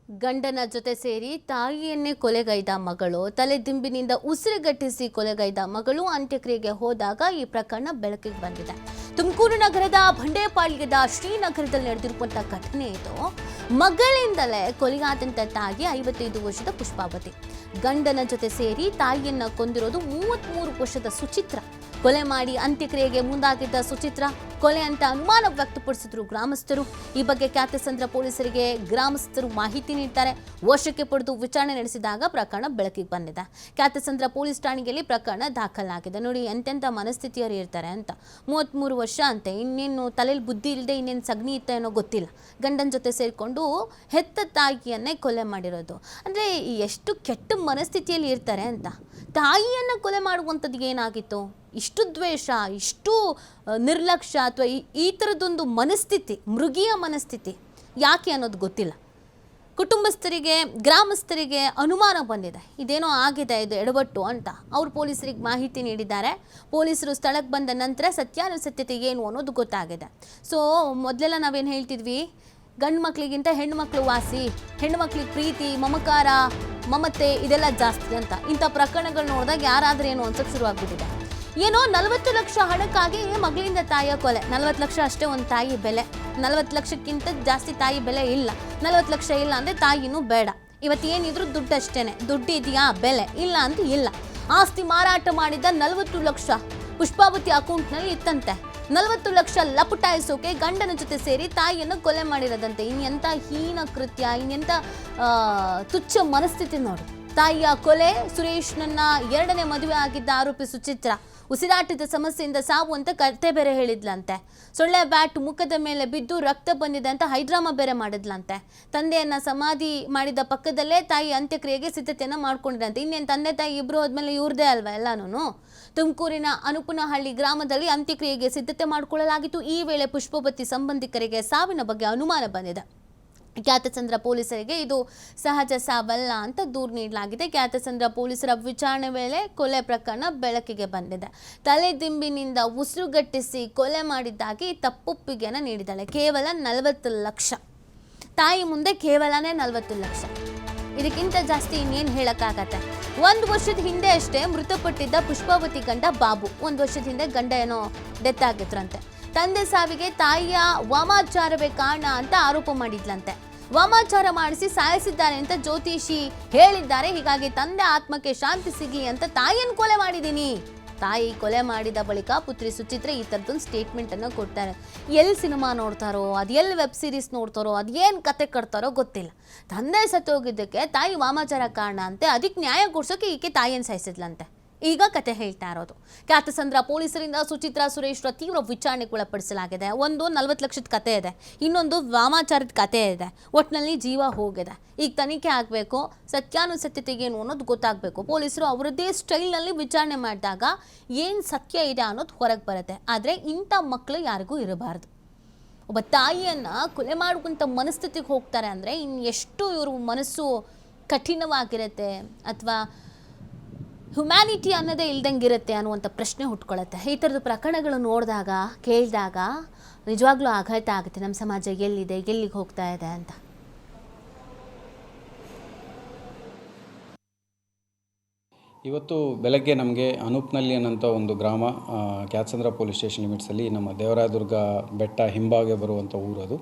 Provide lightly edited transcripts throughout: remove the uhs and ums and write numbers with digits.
ಗಂಡನ ಜೊತೆ ಸೇರಿ ತಾಯಿಯನ್ನೇ ಕೊಲೆಗೈದ ಮಗಳು, ತಲೆದಿಂಬಿನಿಂದ ಉಸಿರುಗಟ್ಟಿಸಿ ಕೊಲೆಗೈದ ಮಗಳು ಅಂತ್ಯಕ್ರಿಯೆಗೆ ಹೋದಾಗ ಈ ಪ್ರಕರಣ ಬೆಳಕಿಗೆ ಬಂದಿದೆ. ತುಮಕೂರು ನಗರದ ಬಂಡೆಪಾಳ್ಯದ ಶ್ರೀನಗರದಲ್ಲಿ ನಡೆದಿರುವಂತಹ ಘಟನೆ ಇದು. ಮಗಳಿಂದಲೇ ಕೊಲೆಯಾದಂಥ ತಾಯಿ 55 ವರ್ಷದ ಪುಷ್ಪಾವತಿ. ಗಂಡನ ಜೊತೆ ಸೇರಿ ತಾಯಿಯನ್ನ ಕೊಂದಿರೋದು 33 ವರ್ಷದ ಸುಚಿತ್ರ. ಕೊಲೆ ಮಾಡಿ ಅಂತ್ಯಕ್ರಿಯೆಗೆ ಮುಂದಾಗಿದ್ದ ಸುಚಿತ್ರ ಕೊಲೆ ಅಂತ ಅನುಮಾನ ವ್ಯಕ್ತಪಡಿಸಿದ್ರು ಗ್ರಾಮಸ್ಥರು. ಈ ಬಗ್ಗೆ ಖ್ಯಾತಸಂದ್ರ ಪೊಲೀಸರಿಗೆ ಗ್ರಾಮಸ್ಥರು ಮಾಹಿತಿ ನೀಡ್ತಾರೆ. ವಶಕ್ಕೆ ಪಡೆದು ವಿಚಾರಣೆ ನಡೆಸಿದಾಗ ಪ್ರಕರಣ ಬೆಳಕಿಗೆ ಬಂದಿದೆ. ಖ್ಯಾತಸಂದ್ರ ಪೊಲೀಸ್ ಠಾಣೆಯಲ್ಲಿ ಪ್ರಕರಣ ದಾಖಲಾಗಿದೆ. ನೋಡಿ ಎಂತೆಂಥ ಮನಸ್ಥಿತಿಯವರು ಇರ್ತಾರೆ ಅಂತ. 33 ವರ್ಷ ಅಂತೆ, ಇನ್ನೇನು ತಲೆಯಲ್ಲಿ ಬುದ್ಧಿ ಇಲ್ಲದೆ ಇನ್ನೇನು ಸಗಣಿ ಇತ್ತ ಏನೋ ಗೊತ್ತಿಲ್ಲ. ಗಂಡನ ಜೊತೆ ಸೇರಿಕೊಂಡು ಹೆತ್ತ ತಾಯಿಯನ್ನೇ ಕೊಲೆ ಮಾಡಿರೋದು ಅಂದರೆ ಎಷ್ಟು ಕೆಟ್ಟ ಮನಸ್ಥಿತಿಯಲ್ಲಿ ಇರ್ತಾರೆ ಅಂತ. ತಾಯಿಯನ್ನು ಕೊಲೆ ಮಾಡುವಂಥದ್ದು ಏನಾಗಿತ್ತು? ಇಷ್ಟು ದ್ವೇಷ, ಇಷ್ಟು ನಿರ್ಲಕ್ಷ್ಯ ಅಥವಾ ಈ ಥರದೊಂದು ಮನಸ್ಥಿತಿ, ಮೃಗೀಯ ಮನಸ್ಥಿತಿ ಯಾಕೆ ಅನ್ನೋದು ಗೊತ್ತಿಲ್ಲ. ಕುಟುಂಬಸ್ಥರಿಗೆ, ಗ್ರಾಮಸ್ಥರಿಗೆ ಅನುಮಾನ ಬಂದಿದೆ, ಇದೇನೋ ಆಗಿದೆ, ಇದು ಎಡವಟ್ಟು ಅಂತ. ಅವರು ಪೊಲೀಸರಿಗೆ ಮಾಹಿತಿ ನೀಡಿದ್ದಾರೆ. ಪೊಲೀಸರು ಸ್ಥಳಕ್ಕೆ ಬಂದ ನಂತರ ಸತ್ಯಾನುಸತ್ಯತೆ ಏನು ಅನ್ನೋದು ಗೊತ್ತಾಗಿದೆ. ಸೊ ಮೊದಲೆಲ್ಲ ನಾವೇನು ಹೇಳ್ತಿದ್ವಿ, ಗಂಡು ಮಕ್ಕಳಿಗಿಂತ ಹೆಣ್ಣು ಮಕ್ಕಳು ವಾಸಿ, ಹೆಣ್ಣು ಮಕ್ಕಳಿಗೆ ಪ್ರೀತಿ, ಮಮಕಾರ, ಮಮತೆ ಇದೆಲ್ಲ ಜಾಸ್ತಿ ಅಂತ. ಇಂಥ ಪ್ರಕರಣಗಳು ನೋಡಿದಾಗ ಯಾರಾದ್ರೂ ಏನು ಅನ್ಸೋಕ್ಕೆ ಶುರುವಾಗ್ಬಿಟ್ಟಿದೆ. ಏನೋ 40 ಲಕ್ಷ ಹಣಕ್ಕಾಗಿ ಮಗಳಿಂದ ತಾಯಿಯ ಕೊಲೆ. 40 ಲಕ್ಷ ಅಷ್ಟೇ ಒಂದು ತಾಯಿ ಬೆಲೆ. 40 ಲಕ್ಷಕ್ಕಿಂತ ಜಾಸ್ತಿ ತಾಯಿ ಬೆಲೆ ಇಲ್ಲ. 40 ಲಕ್ಷ ಇಲ್ಲ ಅಂದರೆ ತಾಯಿನೂ ಬೇಡ. ಇವತ್ತು ಏನಿದ್ರು ದುಡ್ಡು ಅಷ್ಟೇನೆ. ದುಡ್ಡು ಇದೆಯಾ, ಬೆಲೆ ಇಲ್ಲ ಅಂತ ಇಲ್ಲ. ಆಸ್ತಿ ಮಾರಾಟ ಮಾಡಿದ 40 ಲಕ್ಷ ಪುಷ್ಪಾವತಿ ಅಕೌಂಟ್ನಲ್ಲಿ ಇತ್ತಂತೆ. 40 ಲಕ್ಷ ಲಪಟಾಯಿಸೋಕೆ ಗಂಡನ ಜೊತೆ ಸೇರಿ ತಾಯಿಯನ್ನು ಕೊಲೆ ಮಾಡಿರೋದಂತೆ. ಇನ್ನೆಂಥ ಹೀನ ಕೃತ್ಯ, ಇನ್ನೆಂಥ ತುಚ್ಛ ಮನಸ್ಥಿತಿ ನೋಡಿ. ತಾಯಿಯ ಕೊಲೆ, ಸುರೇಶ್ನನ್ನ 2ನೇ ಮದುವೆ ಆಗಿದ್ದ ಆರೋಪಿ ಸುಚಿತ್ರ ಉಸಿರಾಟದ ಸಮಸ್ಯೆಯಿಂದ ಸಾವು ಅಂತ ಕತೆ ಬೇರೆ ಹೇಳಿದ್ಲಂತೆ. ಸೊಳ್ಳೆ ಬ್ಯಾಟ್ ಮುಖದ ಮೇಲೆ ಬಿದ್ದು ರಕ್ತ ಬಂದಿದೆ ಅಂತ ಹೈಡ್ರಾಮಾ ಬೇರೆ ಮಾಡಿದ್ಲಂತೆ. ತಂದೆಯನ್ನ ಸಮಾಧಿ ಮಾಡಿದ ಪಕ್ಕದಲ್ಲೇ ತಾಯಿ ಅಂತ್ಯಕ್ರಿಯೆಗೆ ಸಿದ್ಧತೆಯನ್ನ ಮಾಡ್ಕೊಂಡಿರಂತೆ. ಇನ್ನೇನು ತಂದೆ ತಾಯಿ ಇಬ್ರು ಹೋದ್ಮೇಲೆ ಇವ್ರದೇ ಅಲ್ವಾ ಎಲ್ಲಾನು. ತುಮಕೂರಿನ ಅನುಪನಹಳ್ಳಿ ಗ್ರಾಮದಲ್ಲಿ ಅಂತ್ಯಕ್ರಿಯೆಗೆ ಸಿದ್ಧತೆ ಮಾಡಿಕೊಳ್ಳಲಾಗಿತ್ತು. ಈ ವೇಳೆ ಪುಷ್ಪವತಿ ಸಂಬಂಧಿಕರಿಗೆ ಸಾವಿನ ಬಗ್ಗೆ ಅನುಮಾನ ಬಂದಿದೆ. ಖ್ಯಾತಸಂದ್ರ ಪೊಲೀಸರಿಗೆ ಇದು ಸಹಜ ಸಾವಲ್ಲ ಅಂತ ದೂರು ನೀಡಲಾಗಿದೆ. ಖ್ಯಾತಸಂದ್ರ ಪೊಲೀಸರ ವಿಚಾರಣೆ ವೇಳೆ ಕೊಲೆ ಪ್ರಕರಣ ಬೆಳಕಿಗೆ ಬಂದಿದೆ. ತಲೆದಿಂಬಿನಿಂದ ಉಸಿರುಗಟ್ಟಿಸಿ ಕೊಲೆ ಮಾಡಿದ್ದಾಗಿ ತಪ್ಪೊಪ್ಪಿಗೆಯನ್ನು ನೀಡಿದ್ದಾಳೆ. ಕೇವಲ 40 ಲಕ್ಷ. ತಾಯಿ ಮುಂದೆ ಕೇವಲನೇ 40 ಲಕ್ಷ. ಇದಕ್ಕಿಂತ ಜಾಸ್ತಿ ಇನ್ನೇನು ಹೇಳೋಕ್ಕಾಗತ್ತೆ. 1 ವರ್ಷದ ಹಿಂದೆ ಅಷ್ಟೇ ಮೃತಪಟ್ಟಿದ್ದ ಪುಷ್ಪಾವತಿ ಗಂಡ ಬಾಬು. 1 ವರ್ಷದ ಹಿಂದೆ ಗಂಡ ಏನೋ ಡೆತ್ ಆಗಿದ್ರಂತೆ. ತಂದೆ ಸಾವಿಗೆ ತಾಯಿಯ ವಾಮಾಚಾರವೇ ಕಾರಣ ಅಂತ ಆರೋಪ ಮಾಡಿದ್ಲಂತೆ. ವಾಮಾಚಾರ ಮಾಡಿಸಿ ಸಾಯಿಸಿದ್ದಾರೆ ಅಂತ ಜ್ಯೋತಿಷಿ ಹೇಳಿದ್ದಾರೆ. ಹೀಗಾಗಿ ತಂದೆ ಆತ್ಮಕ್ಕೆ ಶಾಂತಿ ಸಿಗಲಿ ಅಂತ ತಾಯಿಯನ್ನು ಕೊಲೆ ಮಾಡಿದ್ದೀನಿ. ತಾಯಿ ಕೊಲೆ ಮಾಡಿದ ಬಳಿಕ ಪುತ್ರಿ ಸುಚಿತ್ರ ಈ ಥರದೊಂದು ಸ್ಟೇಟ್ಮೆಂಟ್ ಅನ್ನು ಕೊಡ್ತಾರೆ. ಎಲ್ಲಿ ಸಿನಿಮಾ ನೋಡ್ತಾರೋ, ಅದು ಎಲ್ಲಿ ವೆಬ್ ಸೀರೀಸ್ ನೋಡ್ತಾರೋ, ಅದೇನು ಕತೆ ಕಟ್ತಾರೋ ಗೊತ್ತಿಲ್ಲ. ತಂದೆ ಸತ್ತೋಗಿದ್ದಕ್ಕೆ ತಾಯಿ ವಾಮಾಚಾರ ಕಾರಣ ಅಂತೆ. ಅದಕ್ಕೆ ನ್ಯಾಯ ಕೊಡ್ಸೋಕೆ ಈಕೆ ತಾಯಿಯನ್ನು ಸಾಯಿಸಿದ್ಲಂತೆ. ಈಗ ಕತೆ ಹೇಳ್ತಾ ಇರೋದು. ಖ್ಯಾತಸಂದ್ರ ಪೊಲೀಸರಿಂದ ಸುಚಿತ್ರ ಸುರೇಶ್ರ ತೀವ್ರ ವಿಚಾರಣೆಗೆ ಒಳಪಡಿಸಲಾಗಿದೆ. ಒಂದು 40 ಲಕ್ಷದ ಕತೆ ಇದೆ, ಇನ್ನೊಂದು ವಾಮಾಚಾರದ ಕತೆ ಇದೆ. ಒಟ್ಟಿನಲ್ಲಿ ಜೀವ ಹೋಗಿದೆ. ಈಗ ತನಿಖೆ ಆಗಬೇಕು, ಸತ್ಯಾನುಸತ್ಯತೆ ಏನು ಅನ್ನೋದು ಗೊತ್ತಾಗಬೇಕು. ಪೊಲೀಸರು ಅವರದ್ದೇ ಸ್ಟೈಲ್ನಲ್ಲಿ ವಿಚಾರಣೆ ಮಾಡಿದಾಗ ಏನು ಸತ್ಯ ಇದೆ ಅನ್ನೋದು ಹೊರಗೆ ಬರುತ್ತೆ. ಆದರೆ ಇಂಥ ಮಕ್ಕಳು ಯಾರಿಗೂ ಇರಬಾರ್ದು. ಒಬ್ಬ ತಾಯಿಯನ್ನು ಕೊಲೆ ಮಾಡುವಂಥ ಮನಸ್ಥಿತಿಗೆ ಹೋಗ್ತಾರೆ ಅಂದರೆ ಇನ್ನೆಷ್ಟು ಇವರು ಮನಸ್ಸು ಕಠಿಣವಾಗಿರುತ್ತೆ, ಅಥವಾ ಹ್ಯುಮ್ಯಾನಿಟಿ ಅನ್ನೋದೇ ಇಲ್ದಂಗಿರುತ್ತೆ ಅನ್ನುವಂಥ ಪ್ರಶ್ನೆ ಹುಟ್ಕೊಳ್ಳುತ್ತೆ. ಈ ಥರದ ಪ್ರಕರಣಗಳು ನೋಡಿದಾಗ, ಕೇಳಿದಾಗ ನಿಜವಾಗ್ಲೂ ಆಘಾತ ಆಗುತ್ತೆ. ನಮ್ಮ ಸಮಾಜ ಎಲ್ಲಿದೆ, ಎಲ್ಲಿಗೆ ಹೋಗ್ತಾ ಇದೆ ಅಂತ. ಇವತ್ತು ಬೆಳಗ್ಗೆ ನಮಗೆ ಅನೂಪ್ನಲ್ಲಿ ಅನ್ನೋಂಥ ಒಂದು ಗ್ರಾಮ, ಖ್ಯಾತಸಂದ್ರ ಪೊಲೀಸ್ ಸ್ಟೇಷನ್ ಲಿಮಿಟ್ಸಲ್ಲಿ ನಮ್ಮ ದೇವರಾಯದುರ್ಗ ಬೆಟ್ಟ ಹಿಂಭಾಗ ಬರುವಂಥ ಊರದು.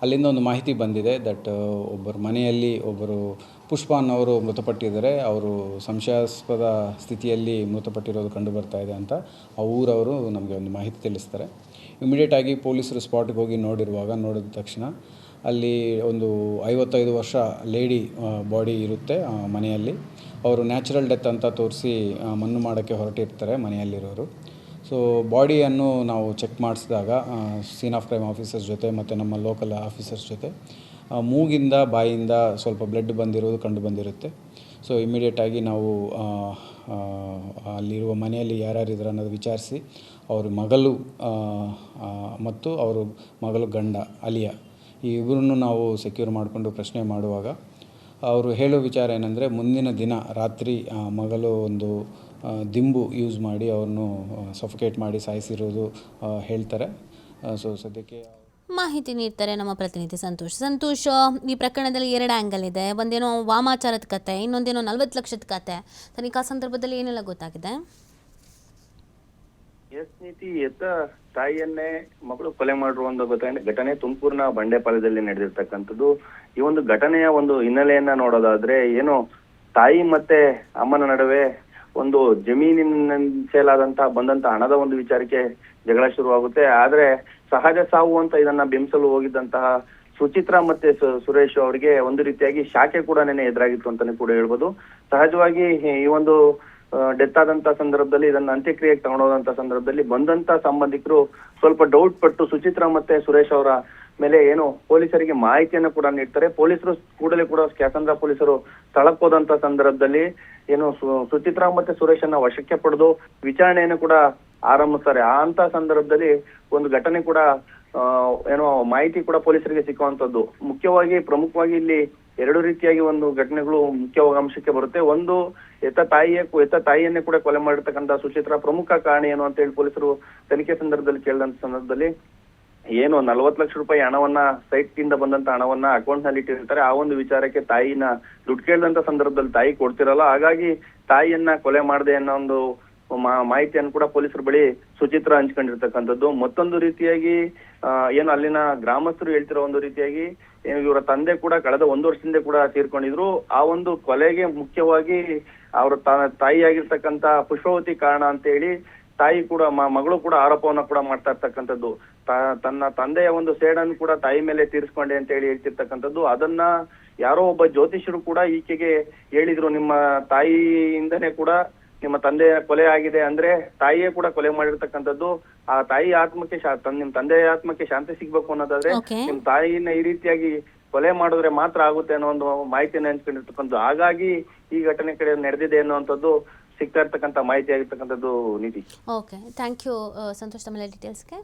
ಅಲ್ಲಿಂದ ಒಂದು ಮಾಹಿತಿ ಬಂದಿದೆ ದಟ್ ಒಬ್ಬರು ಮನೆಯಲ್ಲಿ ಒಬ್ಬರು ಪುಷ್ಪ ಅನ್ನೋರು ಮೃತಪಟ್ಟಿದ್ದಾರೆ. ಅವರು ಸಂಶಯಾಸ್ಪದ ಸ್ಥಿತಿಯಲ್ಲಿ ಮೃತಪಟ್ಟಿರೋದು ಕಂಡು ಬರ್ತಾ ಇದೆ ಅಂತ ಆ ಊರವರು ನಮಗೆ ಒಂದು ಮಾಹಿತಿ ತಿಳಿಸ್ತಾರೆ. ಇಮಿಡಿಯೇಟಾಗಿ ಪೊಲೀಸರು ಸ್ಪಾಟ್ಗೆ ಹೋಗಿ ನೋಡಿದ ತಕ್ಷಣ ಅಲ್ಲಿ ಒಂದು 55 ವರ್ಷ ಲೇಡಿ ಬಾಡಿ ಇರುತ್ತೆ ಮನೆಯಲ್ಲಿ. ಅವರು ನ್ಯಾಚುರಲ್ ಡೆತ್ ಅಂತ ತೋರಿಸಿ ಮಣ್ಣು ಮಾಡೋಕ್ಕೆ ಹೊರಟಿರ್ತಾರೆ ಮನೆಯಲ್ಲಿರೋರು. ಸೊ ಬಾಡಿಯನ್ನು ನಾವು ಚೆಕ್ ಮಾಡಿಸಿದಾಗ ಸೀನ್ ಆಫ್ ಕ್ರೈಮ್ ಆಫೀಸರ್ಸ್ ಜೊತೆ ಮತ್ತು ನಮ್ಮ ಲೋಕಲ್ ಆಫೀಸರ್ಸ್ ಜೊತೆ ಮೂಗಿಂದ ಬಾಯಿಂದ ಸ್ವಲ್ಪ ಬ್ಲಡ್ ಬಂದಿರೋದು ಕಂಡು ಬಂದಿರುತ್ತೆ. ಸೊ ಇಮಿಡಿಯೇಟಾಗಿ ನಾವು ಅಲ್ಲಿರುವ ಮನೆಯಲ್ಲಿ ಯಾರ್ಯಾರಿದ್ದಾರೆ ಅನ್ನೋದು ವಿಚಾರಿಸಿ ಅವ್ರ ಮಗಳು ಮತ್ತು ಅವರು ಮಗಳು ಗಂಡ ಅಲಿಯ ಈ ಇಬ್ಬರನ್ನು ನಾವು ಸೆಕ್ಯೂರ್ ಮಾಡಿಕೊಂಡು ಪ್ರಶ್ನೆ ಮಾಡುವಾಗ ಅವರು ಹೇಳೋ ವಿಚಾರ ಏನಂದರೆ, ಮುಂದಿನ ದಿನ ರಾತ್ರಿ ಮಗಳು ಒಂದು ದಿಂಬು ಯೂಸ್ ಮಾಡಿ ಅವ್ರನ್ನು ಸಫೋಕೇಟ್ ಮಾಡಿ ಸಾಯಿಸಿರೋದು ಹೇಳ್ತಾರೆ. ಸೊ ಸದ್ಯಕ್ಕೆ ಮಾಹಿತಿ ನೀಡ್ತಾರೆ ನಮ್ಮ ಪ್ರತಿನಿಧಿ ಸಂತೋಷ್. ಸಂತೋಷ್, ಈ ಪ್ರಕರಣದಲ್ಲಿ 2 ಆ್ಯಂಗಲ್ ಇದೆ. ಒಂದೇನೋ ವಾಮಾಚಾರದ ಕತೆ, ಇನ್ನೊಂದೇನೋ 40 ಲಕ್ಷದ ಕತೆ. ತನಿಖಾ ಸಂದರ್ಭದಲ್ಲಿ ಏನೆಲ್ಲ ಗೊತ್ತಾಗಿದೆ? ಎಸ್ ನೀತಿ ಎತ್ತ ತಾಯಿಯನ್ನೇ ಮಗಳು ಕೊಲೆ ಮಾಡಿರುವ ಒಂದು ಘಟನೆ ತುಮಕೂರಿನ ಬಂಡೆಪಾಳ್ಯದಲ್ಲಿ ನಡೆದಿರ್ತಕ್ಕಂಥದ್ದು. ಈ ಒಂದು ಘಟನೆಯ ಒಂದು ಹಿನ್ನೆಲೆಯನ್ನ ನೋಡೋದಾದ್ರೆ, ಏನು ತಾಯಿ ಮತ್ತೆ ಅಮ್ಮನ ನಡುವೆ ಒಂದು ಜಮೀನಿನ ಬಂದಂತ ಹಣದ ಒಂದು ವಿಚಾರಕ್ಕೆ ಜಗಳ ಶುರುವಾಗುತ್ತೆ. ಆದ್ರೆ ಸಹಜ ಸಾವು ಅಂತ ಇದನ್ನ ಬಿಂಬಿಸಲು ಹೋಗಿದ್ದಂತಹ ಸುಚಿತ್ರಾ ಮತ್ತೆ ಸುರೇಶ್ ಅವರಿಗೆ ಒಂದು ರೀತಿಯಾಗಿ ಶಾಖೆ ಕೂಡ ನೆನೆ ಎದುರಾಗಿತ್ತು ಅಂತಾನೆ ಕೂಡ ಹೇಳ್ಬೋದು. ಸಹಜವಾಗಿ ಈ ಒಂದು ಡೆತ್ ಆದಂತ ಸಂದರ್ಭದಲ್ಲಿ ಇದನ್ನ ಅಂತ್ಯಕ್ರಿಯೆಗೆ ತಗೊಂಡೋದಂತ ಸಂದರ್ಭದಲ್ಲಿ ಬಂದಂತ ಸಂಬಂಧಿಕರು ಸ್ವಲ್ಪ ಡೌಟ್ ಪಟ್ಟು ಸುಚಿತ್ರಾ ಮತ್ತೆ ಸುರೇಶ್ ಅವರ ಮೇಲೆ ಏನು ಪೊಲೀಸರಿಗೆ ಮಾಹಿತಿಯನ್ನು ಕೂಡ ನೀಡ್ತಾರೆ. ಪೊಲೀಸರು ಕೂಡಲೇ ಕೂಡ ಕ್ಯಾತ್ಸಂದ್ರ ಪೊಲೀಸರು ಸ್ಥಳಕ್ಕೆ ಹೋದಂತ ಸಂದರ್ಭದಲ್ಲಿ ಏನು ಸುಚಿತ್ರಾ ಮತ್ತೆ ಸುರೇಶ್ ಅನ್ನ ವಶಕ್ಕೆ ಪಡೆದು ವಿಚಾರಣೆಯನ್ನು ಕೂಡ ಆರಂಭಿಸ್ತಾರೆ. ಅಂತ ಸಂದರ್ಭದಲ್ಲಿ ಒಂದು ಘಟನೆ ಕೂಡ ಏನೋ ಮಾಹಿತಿ ಕೂಡ ಪೊಲೀಸರಿಗೆ ಸಿಕ್ಕುವಂತದ್ದು. ಪ್ರಮುಖವಾಗಿ ಇಲ್ಲಿ 2 ರೀತಿಯಾಗಿ ಒಂದು ಘಟನೆಗಳು ಮುಖ್ಯವಾಗಿ ಅಂಶಕ್ಕೆ ಬರುತ್ತೆ. ಒಂದು, ಎತ್ತ ತಾಯಿಯನ್ನೇ ಕೂಡ ಕೊಲೆ ಮಾಡಿರ್ತಕ್ಕಂಥ ಸುಚಿತ್ರಾ ಪ್ರಮುಖ ಕಾರಣ ಏನು ಅಂತ ಹೇಳಿ ಪೊಲೀಸರು ತನಿಖೆ ಸಂದರ್ಭದಲ್ಲಿ ಕೇಳಿದಂತ ಸಂದರ್ಭದಲ್ಲಿ ಏನು 40 ಲಕ್ಷ ರೂಪಾಯಿ ಹಣವನ್ನ ಸೈಟ್ ಇಂದ ಬಂದಂತ ಹಣವನ್ನ ಅಕೌಂಟ್ ನಲ್ಲಿ ಇಟ್ಟಿರ್ತಾರೆ. ಆ ಒಂದು ವಿಚಾರಕ್ಕೆ ತಾಯಿನ ದುಡ್ಡು ಕೇಳಿದಂತ ಸಂದರ್ಭದಲ್ಲಿ ತಾಯಿ ಕೊಡ್ತಿರಲ್ಲ, ಹಾಗಾಗಿ ತಾಯಿಯನ್ನ ಕೊಲೆ ಮಾಡದೆ ಅನ್ನೋ ಒಂದು ಮಾಹಿತಿಯನ್ನು ಕೂಡ ಪೊಲೀಸರ ಬಳಿ ಸುಚಿತ್ರಾ ಹಂಚ್ಕೊಂಡಿರ್ತಕ್ಕಂಥದ್ದು. ಮತ್ತೊಂದು ರೀತಿಯಾಗಿ ಏನು ಅಲ್ಲಿನ ಗ್ರಾಮಸ್ಥರು ಹೇಳ್ತಿರೋ ಒಂದು ರೀತಿಯಾಗಿ ಇವರ ತಂದೆ ಕೂಡ ಕಳೆದ 1 ವರ್ಷದಿಂದ ಕೂಡ ತೀರ್ಕೊಂಡಿದ್ರು. ಆ ಒಂದು ಕೊಲೆಗೆ ಮುಖ್ಯವಾಗಿ ಅವರ ತಾಯಿಯಾಗಿರ್ತಕ್ಕಂಥ ಪುಷ್ಪವತಿ ಕಾರಣ ಅಂತ ಹೇಳಿ ತಾಯಿ ಕೂಡ ಮಗಳು ಕೂಡ ಆರೋಪವನ್ನ ಕೂಡ ಮಾಡ್ತಾ ಇರ್ತಕ್ಕಂಥದ್ದು. ತನ್ನ ತಂದೆಯ ಒಂದು ಸೇಡನ್ನು ಕೂಡ ತಾಯಿ ಮೇಲೆ ತೀರಿಸ್ಕೊಂಡೆ ಅಂತ ಹೇಳಿ ಹೇಳ್ತಿರ್ತಕ್ಕಂಥದ್ದು. ಅದನ್ನ ಯಾರೋ ಒಬ್ಬ ಜ್ಯೋತಿಷರು ಕೂಡ ಈಕೆಗೆ ಹೇಳಿದ್ರು, ನಿಮ್ಮ ತಾಯಿಯಿಂದನೇ ಕೂಡ ನಿಮ್ಮ ತಂದೆಯ ಕೊಲೆ ಆಗಿದೆ, ಅಂದ್ರೆ ತಾಯಿಯೇ ಕೂಡ ಕೊಲೆ ಮಾಡಿರ್ತಕ್ಕಂಥದ್ದು. ಆ ತಾಯಿ ಆತ್ಮಕ್ಕೆ ನಿಮ್ ತಂದೆಯ ಆತ್ಮಕ್ಕೆ ಶಾಂತಿ ಸಿಗ್ಬೇಕು ಅನ್ನೋದಾದ್ರೆ ನಿಮ್ ತಾಯಿನ ಈ ರೀತಿಯಾಗಿ ಕೊಲೆ ಮಾಡಿದ್ರೆ ಮಾತ್ರ ಆಗುತ್ತೆ ಅನ್ನೋ ಒಂದು ಮಾಹಿತಿಯನ್ನು ಹಂಚ್ಕೊಂಡಿರ್ತಕ್ಕಂಥದ್ದು. ಹಾಗಾಗಿ ಈ ಘಟನೆ ಕಡೆ ನಡೆದಿದೆ ಅನ್ನುವಂಥದ್ದು ಸಿಗ್ತಾ ಇರ್ತಕ್ಕಂಥ ಮಾಹಿತಿ ಆಗಿರ್ತಕ್ಕಂಥದ್ದು ನೀತಿ. ಓಕೆ, ಥ್ಯಾಂಕ್ ಯು ಸಂತೋಷ್, ತಮ್ಮ ಡೀಟೇಲ್ಸ್ಗೆ.